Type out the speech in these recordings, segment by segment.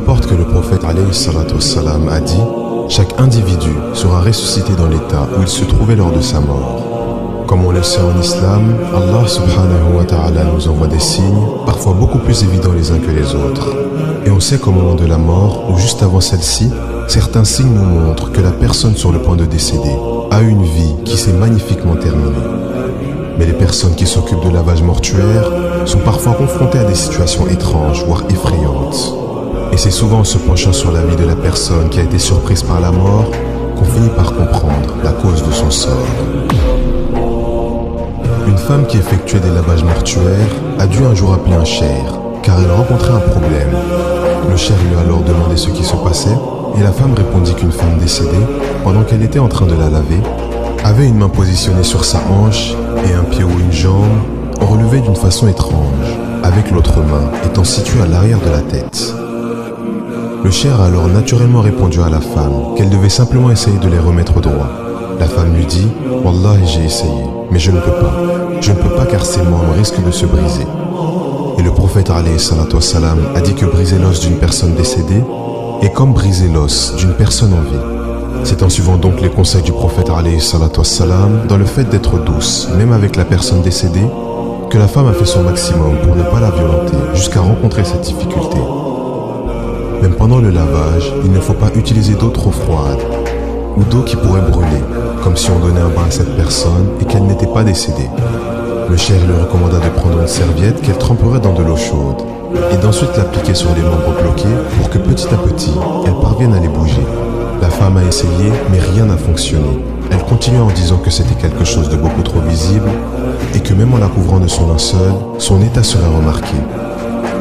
rapporte que le prophète alayhi salatu wassalam a dit « Chaque individu sera ressuscité dans l'état où il se trouvait lors de sa mort. » Comme on le sait en islam, Allah subhanahu wa ta'ala nous envoie des signes, parfois beaucoup plus évidents les uns que les autres. Et on sait qu'au moment de la mort, ou juste avant celle-ci, certains signes nous montrent que la personne sur le point de décéder a une vie qui s'est magnifiquement terminée. Mais les personnes qui s'occupent de lavage mortuaire sont parfois confrontées à des situations étranges, voire effrayantes. Et c'est souvent en se penchant sur la vie de la personne qui a été surprise par la mort qu'on finit par comprendre la cause de son sort. Une femme qui effectuait des lavages mortuaires a dû un jour appeler un cheikh, car elle rencontrait un problème. Le cheikh lui a alors demandé ce qui se passait, et la femme répondit qu'une femme décédée, pendant qu'elle était en train de la laver, avait une main positionnée sur sa hanche et un pied ou une jambe relevés d'une façon étrange, avec l'autre main étant située à l'arrière de la tête. Le cheikh a alors naturellement répondu à la femme qu'elle devait simplement essayer de les remettre droit. La femme lui dit « Wallahi, j'ai essayé, mais je ne peux pas. Je ne peux pas car ces membres risquent de se briser. » Et le prophète alayhi salatu wassalam a dit que briser l'os d'une personne décédée est comme briser l'os d'une personne en vie. C'est en suivant donc les conseils du prophète alayhi salatu wassalam dans le fait d'être douce, même avec la personne décédée, que la femme a fait son maximum pour ne pas la violenter jusqu'à rencontrer cette difficulté. Même pendant le lavage, il ne faut pas utiliser d'eau trop froide ou d'eau qui pourrait brûler, comme si on donnait un bain à cette personne et qu'elle n'était pas décédée. Le cheikh lui recommanda de prendre une serviette qu'elle tremperait dans de l'eau chaude et d'ensuite l'appliquer sur les membres bloqués pour que petit à petit, elle parvienne à les bouger. La femme a essayé, mais rien n'a fonctionné. Elle continua en disant que c'était quelque chose de beaucoup trop visible et que même en la couvrant de son linceul, son état serait remarqué.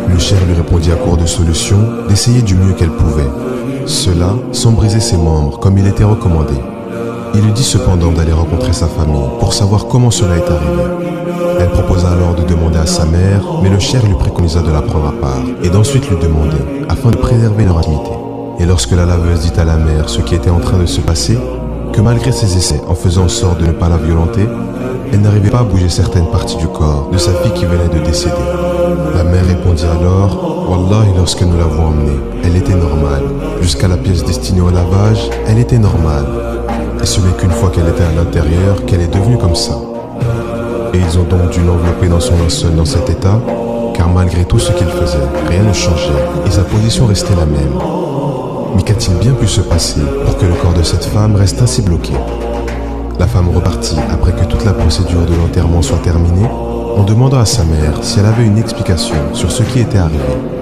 Le cheikh lui répondit à court de solutions d'essayer du mieux qu'elle pouvait. Cela sans briser ses membres comme il était recommandé. Il lui dit cependant d'aller rencontrer sa famille pour savoir comment cela est arrivé. Elle proposa alors de demander à sa mère, mais le cheikh lui préconisa de la prendre à part et d'ensuite lui demander, afin de préserver leur intimité. Et lorsque la laveuse dit à la mère ce qui était en train de se passer, que malgré ses essais en faisant en sorte de ne pas la violenter, elle n'arrivait pas à bouger certaines parties du corps de sa fille qui venait de décéder. La mère répondit alors « Wallahi, lorsque nous l'avons emmenée, elle était normale. Jusqu'à la pièce destinée au lavage, elle était normale. Et ce n'est qu'une fois qu'elle était à l'intérieur qu'elle est devenue comme ça. » Et ils ont donc dû l'envelopper dans son linceul dans cet état, car malgré tout ce qu'il faisait, rien ne changeait et sa position restait la même. Mais qu'a-t-il bien pu se passer pour que le corps de cette femme reste ainsi bloqué? La femme repartit après que toute la procédure de l'enterrement soit terminée, en demandant à sa mère si elle avait une explication sur ce qui était arrivé.